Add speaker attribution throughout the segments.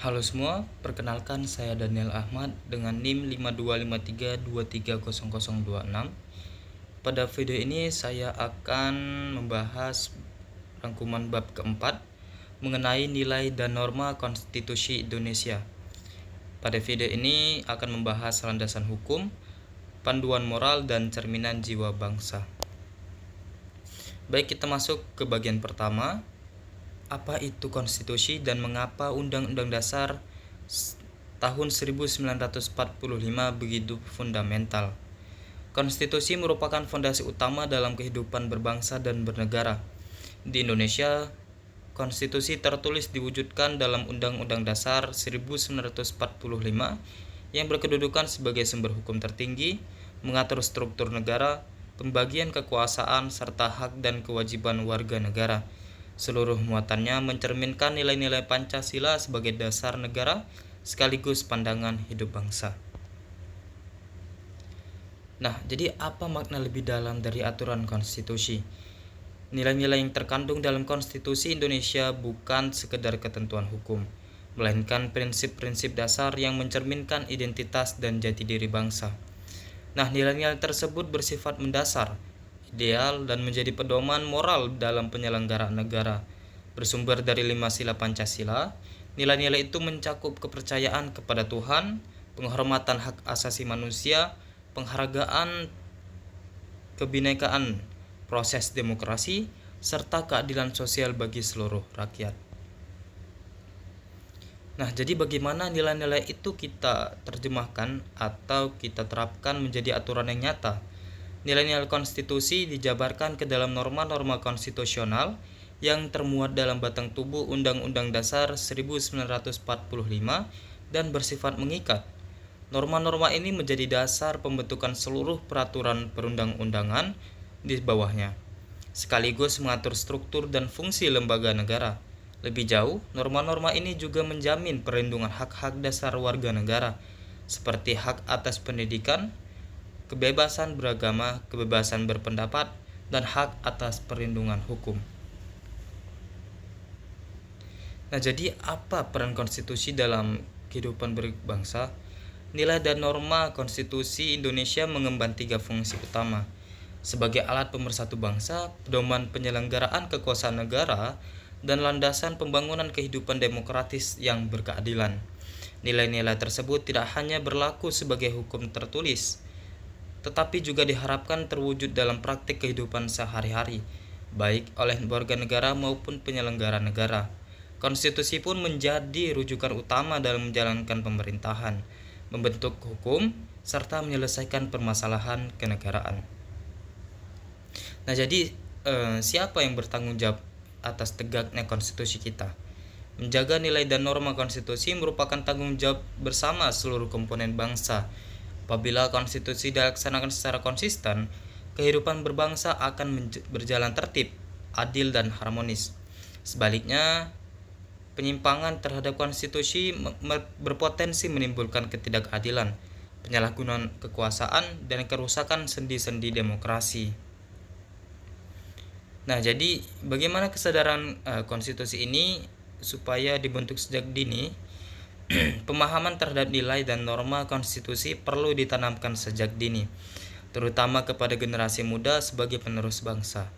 Speaker 1: Halo semua, perkenalkan saya Daniel Ahmad dengan NIM 5253230026. Pada video ini saya akan membahas rangkuman bab keempat mengenai nilai dan norma konstitusi Indonesia. Pada video ini akan membahas landasan hukum, panduan moral, dan cerminan jiwa bangsa. Baik, kita masuk ke bagian pertama. Apa itu konstitusi dan mengapa Undang-Undang Dasar tahun 1945 begitu fundamental? Konstitusi merupakan fondasi utama dalam kehidupan berbangsa dan bernegara. Di Indonesia, konstitusi tertulis diwujudkan dalam Undang-Undang Dasar 1945 yang berkedudukan sebagai sumber hukum tertinggi, mengatur struktur negara, pembagian kekuasaan, serta hak dan kewajiban warga negara. Seluruh muatannya mencerminkan nilai-nilai Pancasila sebagai dasar negara sekaligus pandangan hidup bangsa. Nah, jadi apa makna lebih dalam dari aturan konstitusi? Nilai-nilai yang terkandung dalam konstitusi Indonesia bukan sekedar ketentuan hukum, melainkan prinsip-prinsip dasar yang mencerminkan identitas dan jati diri bangsa. Nah, nilai-nilai tersebut bersifat mendasar, ideal, dan menjadi pedoman moral dalam penyelenggaraan negara. Bersumber dari 5 sila Pancasila, nilai-nilai itu mencakup kepercayaan kepada Tuhan, penghormatan hak asasi manusia, penghargaan kebinekaan, proses demokrasi, serta keadilan sosial bagi seluruh rakyat. Nah, jadi bagaimana nilai-nilai itu kita terjemahkan atau kita terapkan menjadi aturan yang nyata? Nilai-nilai konstitusi dijabarkan ke dalam norma-norma konstitusional yang termuat dalam batang tubuh Undang-Undang Dasar 1945 dan bersifat mengikat. Norma-norma ini menjadi dasar pembentukan seluruh peraturan perundang-undangan di bawahnya, sekaligus mengatur struktur dan fungsi lembaga negara. Lebih jauh, norma-norma ini juga menjamin perlindungan hak-hak dasar warga negara, seperti hak atas pendidikan, kebebasan beragama, kebebasan berpendapat, dan hak atas perlindungan hukum. Nah, jadi apa peran konstitusi dalam kehidupan berbangsa? Nilai dan norma konstitusi Indonesia mengemban 3 fungsi utama. Sebagai alat pemersatu bangsa, pedoman penyelenggaraan kekuasaan negara, dan landasan pembangunan kehidupan demokratis yang berkeadilan. Nilai-nilai tersebut tidak hanya berlaku sebagai hukum tertulis, tetapi juga diharapkan terwujud dalam praktik kehidupan sehari-hari, baik oleh warga negara maupun penyelenggara negara. Konstitusi pun menjadi rujukan utama dalam menjalankan pemerintahan, membentuk hukum, serta menyelesaikan permasalahan kenegaraan. Nah, jadi siapa yang bertanggung jawab atas tegaknya konstitusi kita? Menjaga nilai dan norma konstitusi merupakan tanggung jawab bersama seluruh komponen bangsa. Apabila konstitusi dilaksanakan secara konsisten, kehidupan berbangsa akan berjalan tertib, adil, dan harmonis. Sebaliknya, penyimpangan terhadap konstitusi berpotensi menimbulkan ketidakadilan, penyalahgunaan kekuasaan, dan kerusakan sendi-sendi demokrasi. Nah, jadi bagaimana kesadaran konstitusi ini supaya dibentuk sejak dini? Pemahaman terhadap nilai dan norma konstitusi perlu ditanamkan sejak dini, terutama kepada generasi muda sebagai penerus bangsa.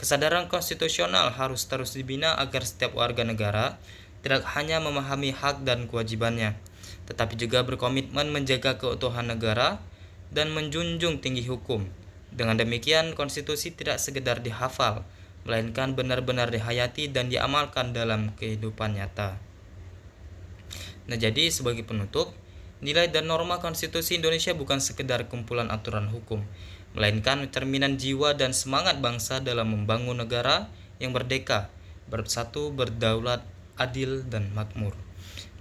Speaker 1: Kesadaran konstitusional harus terus dibina agar setiap warga negara tidak hanya memahami hak dan kewajibannya, tetapi juga berkomitmen menjaga keutuhan negara dan menjunjung tinggi hukum. Dengan demikian, konstitusi tidak sekedar dihafal, melainkan benar-benar dihayati dan diamalkan dalam kehidupan nyata. Nah, jadi sebagai penutup, nilai dan norma konstitusi Indonesia bukan sekedar kumpulan aturan hukum, melainkan cerminan jiwa dan semangat bangsa dalam membangun negara yang merdeka, bersatu, berdaulat, adil, dan makmur.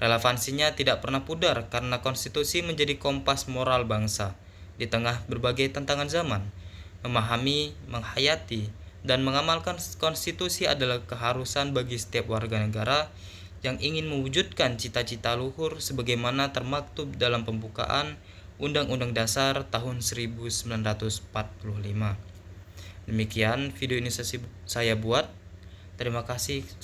Speaker 1: Relevansinya tidak pernah pudar karena konstitusi menjadi kompas moral bangsa di tengah berbagai tantangan zaman. Memahami, menghayati, dan mengamalkan konstitusi adalah keharusan bagi setiap warga negara yang ingin mewujudkan cita-cita luhur sebagaimana termaktub dalam pembukaan Undang-Undang Dasar tahun 1945. Demikian video ini saya buat. Terima kasih